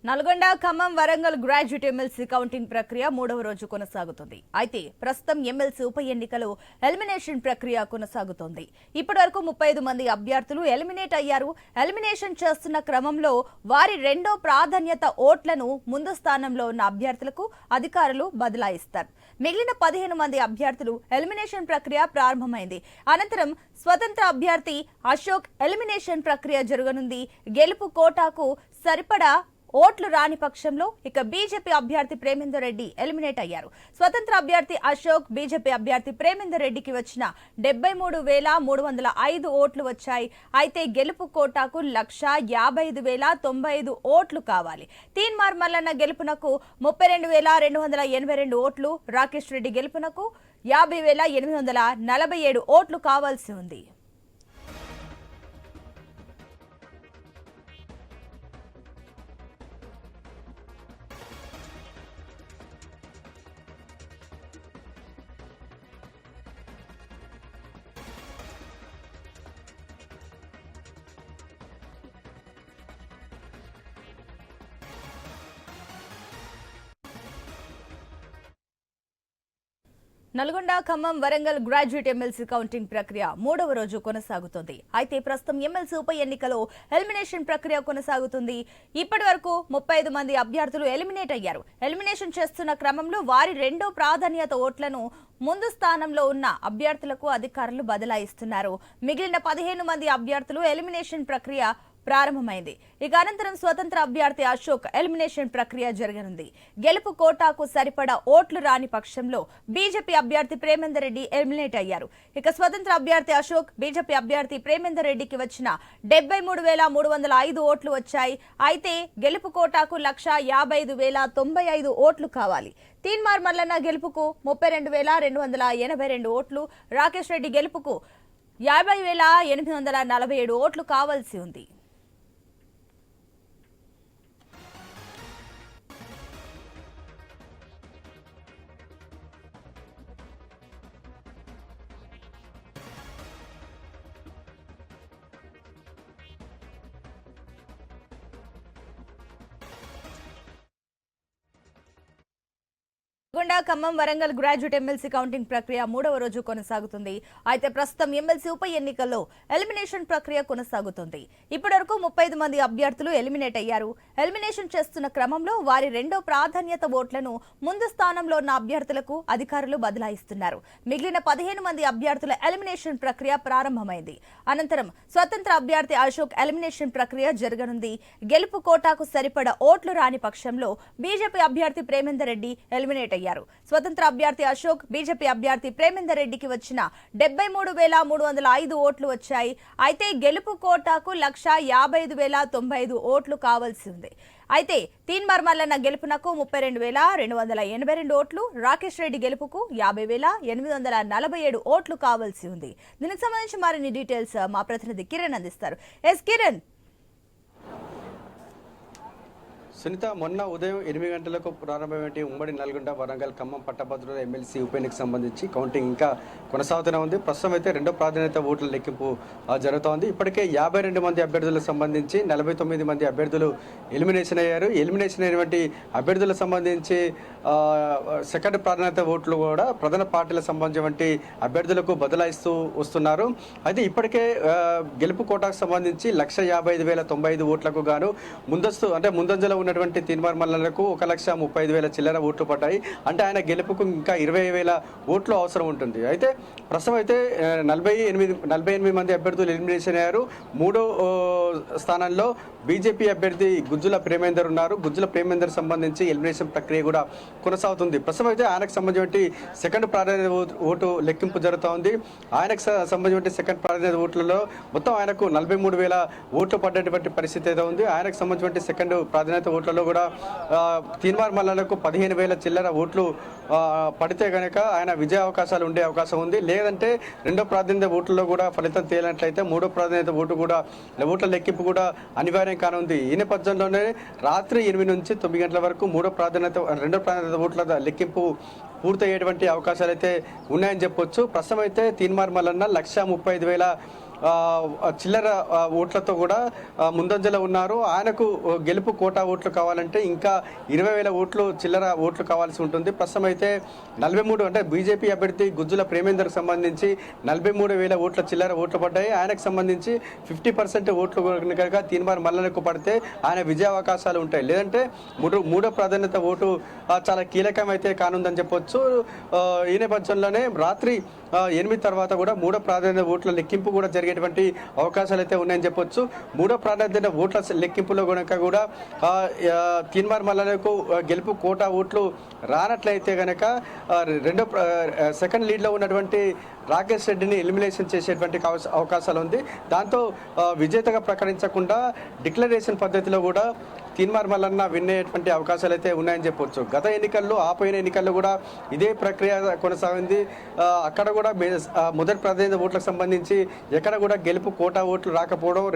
Nalgonda Khammam Warangal graduate MLC counting ప్రక్రియ మూడవ రోజు కొనసాగుతుంది. అయితే ప్రస్తుతం ఎమ్మెల్సీ ఉప ఎన్నికలో ఎలిమినేషన్ ప్రక్రియ కొనసాగుతోంది. ఇప్పటివరకు 35 మంది అభ్యర్థులు ఎలిమినేట్ అయ్యారు. ఎలిమినేషన్ చేస్తున్న క్రమంలో వారి రెండో ప్రాధాన్యత ఓట్లను ముందు స్థానంలో ఉన్న అభ్యర్థులకు అధికారులు బదలాయిస్తారు. మిగిలిన 15 మంది అభ్యర్థులు ఎలిమినేషన్ ప్రక్రియ ప్రారంభమైంది. అనంతరం స్వతంత్ర అభ్యర్థి అశోక్ ఎలిమినేషన్ ప్రక్రియ జరగనుంది. గెలుపు కోటాకు సరిపడా ఓట్లు రాని పక్షంలో ఇక బీజేపీ అభ్యర్థి ప్రేమేందర్ రెడ్డి ఎలిమినేట్ అయ్యారు. స్వతంత్ర అభ్యర్థి అశోక్, బీజేపీ అభ్యర్థి ప్రేమేందర్ రెడ్డికి వచ్చిన 73,305 ఓట్లు వచ్చాయి. అయితే గెలుపు కోటాకు 1,55,095 ఓట్లు కావాలి. తీన్మార్ మల్లన్న గెలుపునకు 32,282 ఓట్లు, రాకేష్ రెడ్డి గెలుపునకు 50,847 ఓట్లు కావాల్సి ఉంది. Nalgonda Khammam Warangal graduate MLC counting ప్రక్రియ మూడవ రోజు కొనసాగుతుంది. అయితే ప్రస్తుతం ఎమ్మెల్సీ ఉప ఎన్నికలో ఎలిమినేషన్ ప్రక్రియ కొనసాగుతుంది. ఇప్పటి వరకు 35 మంది అభ్యర్థులు ఎలిమినేట్ అయ్యారు. ఎలిమినేషన్ చేస్తున్న క్రమంలో వారి రెండో ప్రాధాన్యత ఓట్లను ముందు స్థానంలో ఉన్న అభ్యర్థులకు అధికారులు బదలాయిస్తున్నారు. మిగిలిన 15 మంది అభ్యర్థులు ఎలిమినేషన్ ప్రక్రియ ప్రారంభమైంది. ఇక అనంతరం స్వతంత్ర అభ్యర్థి అశోక్ ఎలిమినేషన్ ప్రక్రియ జరగనుంది. గెలుపు కోటాకు సరిపడా ఓట్లు రాని పక్షంలో బీజేపీ అభ్యర్థి ప్రేమేందర్ రెడ్డి ఎలిమినేట్ అయ్యారు. ఇక స్వతంత్ర అభ్యర్థి అశోక్, బీజేపీ అభ్యర్థి ప్రేమేందర్ రెడ్డికి వచ్చిన 73,305 ఓట్లు వచ్చాయి. అయితే గెలుపు కోటాకు 1,55,095 ఓట్లు కావాలి. తీన్మార్ మల్లన్న గెలుపుకు 32,282 ఓట్లు, రాకేష్ రెడ్డి గెలుపుకు 50,847 ఓట్లు కావాల్సి ఉంది. Nalgonda Khammam Warangal graduate MLC counting ప్రక్రియ మూడవ రోజు కొనసాగుతుంది. అయితే ప్రస్తుతం ఎమ్మెల్సీ ఉప ఎన్నికల్లో ఎలిమినేషన్ ప్రక్రియ కొనసాగుతుంది. ఇప్పటివరకు 35 మంది అభ్యర్థులు ఎలిమినేట్ అయ్యారు. ఎలిమినేషన్ చేస్తున్న క్రమంలో వారి రెండో ప్రాధాన్యత ఓట్లను ముందు స్థానంలో ఉన్న అభ్యర్థులకు అధికారులు బదలాయిస్తున్నారు. మిగిలిన 15 మంది అభ్యర్థుల ఎలిమినేషన్ ప్రక్రియ ప్రారంభమైంది. అనంతరం స్వతంత్ర అభ్యర్థి అశోక్ ఎలిమినేషన్ ప్రక్రియ జరగనుంది. గెలుపు కోటాకు సరిపడా ఓట్లు రాని పక్షంలో బీజేపీ అభ్యర్థి ప్రేమేందర్ రెడ్డి ఎలిమినేట్ అయ్యారు. స్వతంత్ర అభ్యర్థి అశోక్, బీజేపీ అభ్యర్థి ప్రేమేందర్ రెడ్డికి వచ్చిన 73,305 ఓట్లు వచ్చాయి. అయితే గెలుపు కోటాకు 1,55,095 ఓట్లు కావాల్సి ఉంది. అయితే తీన్మార్ మల్లన్న గెలుపునకు 32,282 ఓట్లు, రాకేష్ రెడ్డి గెలుపుకు 50,847 ఓట్లు కావాల్సి ఉంది. దీనికి సంబంధించి మరిన్ని డీటెయిల్స్ మా ప్రతినిధి కిరణ్ అందిస్తారు. ఎస్ కిరణ్. సునీత, మొన్న ఉదయం 8 గంటలకు ప్రారంభమైన ఉమ్మడి నల్గొండ వరంగల్ ఖమ్మం పట్టభద్రుల ఎమ్మెల్సీ ఉప ఎన్నికకు సంబంధించి కౌంటింగ్ ఇంకా కొనసాగుతూనే ఉంది. ప్రస్తుతం అయితే రెండో ప్రాధాన్యత ఓట్ల లెక్కింపు జరుగుతోంది. ఇప్పటికే 52 మంది అభ్యర్థులకు సంబంధించి 49 మంది అభ్యర్థులు ఎలిమినేషన్ అయ్యారు. ఎలిమినేషన్ అయినటువంటి అభ్యర్థులకు సంబంధించి సెకండ్ ప్రాధాన్యత ఓట్లు కూడా ప్రధాన పార్టీలకు సంబంధించిన అభ్యర్థులకు బదలాయిస్తూ వస్తున్నారు. అయితే ఇప్పటికే గెలుపు కోటాకు సంబంధించి 1,55,095 ఓట్లకు గాను ముందంజలో ఉన్నటువంటి తీన్మార్ మల్లన్నకు 1,30,000 చిల్లర ఓట్లు పడ్డాయి. అంటే ఆయన గెలుపుకు ఇంకా 20,000 ఓట్లు అవసరం ఉంటుంది. అయితే ప్రస్తుతం అయితే 48 మంది అభ్యర్థులు ఎలిమినేషన్ అయ్యారు. మూడో స్థానంలో బీజేపీ అభ్యర్థి గుజ్జుల ప్రేమేందర్ ఉన్నారు. గుజ్జుల ప్రేమేందర్ సంబంధించి ఎలిమినేషన్ ప్రక్రియ కూడా కొనసాగుతుంది. ప్రస్తుతం అయితే ఆయనకు సంబంధించి సెకండ్ ప్రాధాన్యత ఓటు లెక్కింపు జరుగుతూ ఉంది. ఆయనకు సంబంధించిన సెకండ్ ప్రాధాన్యత ఓట్లలో మొత్తం ఆయనకు 43,000 ఓట్లు పడ్డటువంటి పరిస్థితి అయితే ఉంది. ఆయనకు సంబంధించిన సెకండ్ ప్రాధాన్యత ఓట్లలో కూడా తీన్మార్ మల్లన్నకు 15,000 చిల్లర ఓట్లు పడితే కనుక ఆయన విజయ అవకాశాలు ఉండే అవకాశం ఉంది. లేదంటే రెండో ప్రాధాన్యత ఓట్లలో కూడా ఫలితం తేలినట్లయితే మూడో ప్రాధాన్యత ఓట్ల లెక్కింపు కూడా అనివార్యం కానుంది. ఈ నేపథ్యంలోనే రాత్రి 8 నుంచి 9 గంటల వరకు రెండో ప్రాధాన్యత ఓట్ల లెక్కింపు పూర్తయ్యేటువంటి అవకాశాలు అయితే ఉన్నాయని చెప్పొచ్చు. ప్రస్తుతం అయితే తీన్మార్ మల్లన్న 1,35,000 చిల్లర ఓట్లతో కూడా ముందంజలో ఉన్నారు. ఆయనకు గెలుపు కోటా ఓట్లు కావాలంటే ఇంకా 20,000 ఓట్లు చిల్లర ఓట్లు కావాల్సి ఉంటుంది. ప్రస్తుతం అయితే 43 అంటే బీజేపీ అభ్యర్థి గుజ్జుల ప్రేమేందర్కి సంబంధించి 43,000 ఓట్ల చిల్లర ఓట్లు పడ్డాయి. ఆయనకు సంబంధించి 50% ఓట్లు కనుక తీన్మార్ మల్లన్నకు పడితే ఆయన విజయ అవకాశాలు ఉంటాయి. లేదంటే మూడో ప్రాధాన్యత ఓటు చాలా కీలకమైతే కానుందని చెప్పొచ్చు. ఈ నేపథ్యంలోనే రాత్రి 8 తర్వాత కూడా మూడో ప్రాధాన్యత ఓట్ల లెక్కింపు కూడా జరిగేటువంటి అవకాశాలు అయితే ఉన్నాయని చెప్పొచ్చు. మూడో ప్రాధాన్యత ఓట్ల లెక్కింపులో కనుక కూడా తీన్మార్ మల్లన్నకు గెలుపు కోటా ఓట్లు రానట్లయితే కనుక సెకండ్ లీడ్లో ఉన్నటువంటి రాకేష్ రెడ్డిని ఎలిమినేషన్ చేసేటువంటి అవకాశాలు ఉంది. దాంతో విజేతగా ప్రకటించకుండా డిక్లరేషన్ పద్ధతిలో కూడా తీన్మార్ మల్లన్న విన్ అయ్యేటువంటి అవకాశాలు అయితే ఉన్నాయని చెప్పొచ్చు. గత ఎన్నికల్లో ఆపోయిన ఎన్నికల్లో కూడా ఇదే ప్రక్రియ కొనసాగింది. అక్కడ కూడా మొదటి ప్రాధాన్యత ఓట్లకు సంబంధించి ఎక్కడ కూడా గెలుపు కోటా ఓట్లు రాకపోవడం,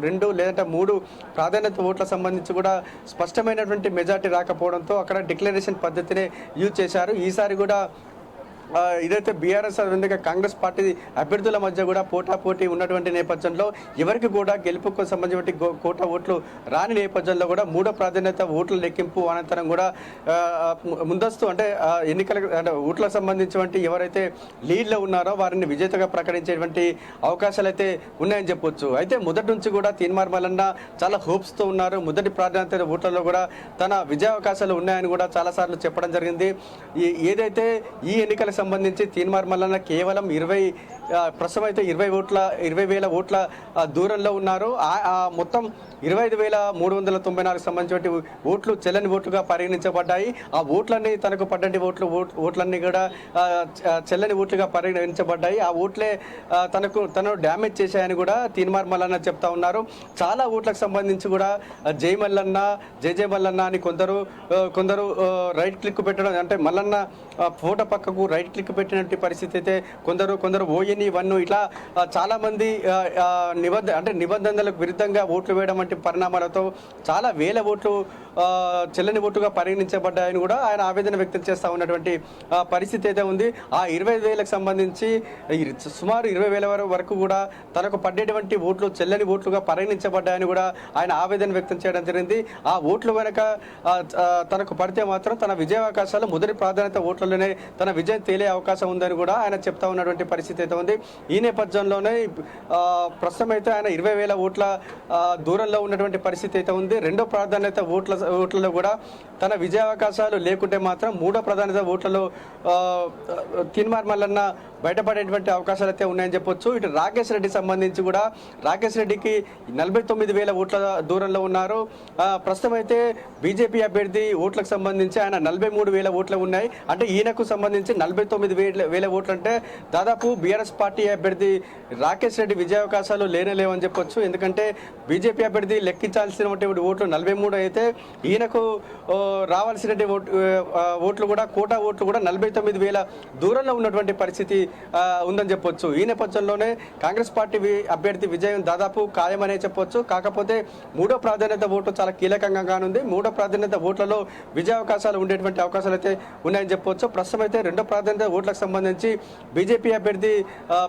రెండు లేదంటే 3 ప్రాధాన్యత ఓట్లకు సంబంధించి కూడా స్పష్టమైనటువంటి మెజార్టీ రాకపోవడంతో అక్కడ డిక్లరేషన్ పద్ధతినే యూజ్ చేశారు. ఈసారి కూడా ఇదైతే బీఆర్ఎస్ అదేవిధంగా కాంగ్రెస్ పార్టీ అభ్యర్థుల మధ్య కూడా పోటాపోటీ ఉన్నటువంటి నేపథ్యంలో ఎవరికి కూడా గెలుపుకు సంబంధించిన కోటా ఓట్లు రాని నేపథ్యంలో కూడా మూడో ప్రాధాన్యత ఓట్ల లెక్కింపు అనంతరం కూడా ముందస్తు అంటే ఎన్నికల అంటే ఓట్లకు సంబంధించినటువంటి ఎవరైతే లీడ్లో ఉన్నారో వారిని విజేతగా ప్రకటించేటువంటి అవకాశాలు అయితే ఉన్నాయని చెప్పొచ్చు. అయితే మొదటి నుంచి కూడా తీన్మార్ మల్లన్న చాలా హోప్స్తో ఉన్నారు. మొదటి ప్రాధాన్యత ఓట్లలో కూడా తన విజయ అవకాశాలు ఉన్నాయని కూడా చాలాసార్లు చెప్పడం జరిగింది. ఏదైతే ఈ ఎన్నికల సంబంధించి తీన్మార్ మల్లన్న కేవలం ప్రస్తుతం అయితే 20,000 ఓట్ల దూరంలో ఉన్నారు. మొత్తం 25,394 సంబంధించిన ఓట్లు చెల్లని ఓట్లుగా పరిగణించబడ్డాయి. ఆ ఓట్లన్నీ తనకు పడ్డటి ఓట్లన్నీ కూడా చెల్లని ఓట్లుగా పరిగణించబడ్డాయి. ఆ ఓట్లే తను డ్యామేజ్ చేశాయని కూడా తీన్మార్ మల్లన్న చెప్తా ఉన్నారు. చాలా ఓట్లకు సంబంధించి కూడా జై మల్లన్న జై మల్లన్న అని కొందరు రైట్ క్లిక్ పెట్టడం అంటే మల్లన్న ఫోటో పక్కకు రైట్ క్లిక్ పెట్టినటువంటి పరిస్థితి అయితే కొందరు ONE1 ఇట్లా చాలా మంది నిబంధనలకు విరుద్ధంగా ఓట్లు వేయడం వంటి పరిణామాలతో చాలా వేల ఓట్లు చెల్లని ఓటుగా పరిగణించబడ్డాయని కూడా ఆయన ఆవేదన వ్యక్తం చేస్తూ ఉన్నటువంటి పరిస్థితి అయితే ఉంది. ఆ 25,000కు సంబంధించి సుమారు 20,000 వరకు కూడా తనకు పడ్డేటువంటి ఓట్లు చెల్లని ఓట్లుగా పరిగణించబడ్డాయని కూడా ఆయన ఆవేదన వ్యక్తం చేయడం జరిగింది. ఆ ఓట్లు కనుక తనకు పడితే మాత్రం తన విజయావకాశాలు మొదటి ప్రాధాన్యత ఓట్లలోనే తన విజయం తేలే అవకాశం ఉందని కూడా ఆయన చెప్తా ఉన్నటువంటి పరిస్థితి అయితే ఉంది. ఈ నేపథ్యంలోనే ప్రస్తుతం అయితే ఆయన 20,000 ఓట్ల దూరంలో ఉన్నటువంటి పరిస్థితి అయితే ఉంది. రెండో ప్రాధాన్యత ఓట్లలో కూడా తన విజయావకాశాలు లేకుంటే మాత్రం మూడో ప్రాధాన్యత ఓట్లలో తీన్మార్ మల్లన్న బయటపడేటువంటి అవకాశాలు అయితే ఉన్నాయని చెప్పొచ్చు. ఇటు రాకేష్ రెడ్డి సంబంధించి కూడా రాకేష్ రెడ్డికి 49,000 ఓట్ల దూరంలో ఉన్నారు. ప్రస్తుతం అయితే బీజేపీ అభ్యర్థి ఓట్లకు సంబంధించి ఆయన 43,000 ఓట్లు ఉన్నాయి. అంటే ఈయనకు సంబంధించి 49,000 ఓట్లు అంటే దాదాపు బీఆర్ఎస్ పార్టీ అభ్యర్థి రాకేష్ రెడ్డి విజయావకాశాలు లేవని చెప్పొచ్చు. ఎందుకంటే బీజేపీ అభ్యర్థి లెక్కించాల్సినటువంటి ఓట్లు 43 అయితే ఈయనకు రావాల్సినటువంటి ఓట్లు కూడా కోటా ఓట్లు కూడా 49,000 దూరంలో ఉన్నటువంటి పరిస్థితి ఉందని చెప్పొచ్చు. ఈ నేపథ్యంలోనే కాంగ్రెస్ పార్టీ అభ్యర్థి విజయం దాదాపు ఖాయమనే చెప్పొచ్చు. కాకపోతే మూడో ప్రాధాన్యత ఓటు చాలా కీలకంగా కానుంది. మూడో ప్రాధాన్యత ఓట్లలో విజయావకాశాలు ఉండేటువంటి అవకాశాలు అయితే ఉన్నాయని చెప్పొచ్చు. ప్రస్తుతం అయితే రెండో ప్రాధాన్యత ఓట్లకు సంబంధించి బీజేపీ అభ్యర్థి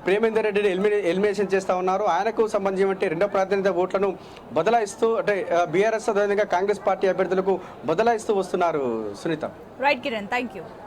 ప్రేమేందర్ రెడ్డిని ఎలిమినేషన్ చేస్తా ఉన్నారు. ఆయనకు సంబంధించిన రెండో ప్రాధాన్యత ఓట్లను బదలాయిస్తూ అంటే బీఆర్ఎస్ అదేవిధంగా కాంగ్రెస్ పార్టీ అభ్యర్థులకు బదలాయిస్తూ వస్తున్నారు. Sunitha. Right Kiran, thank you.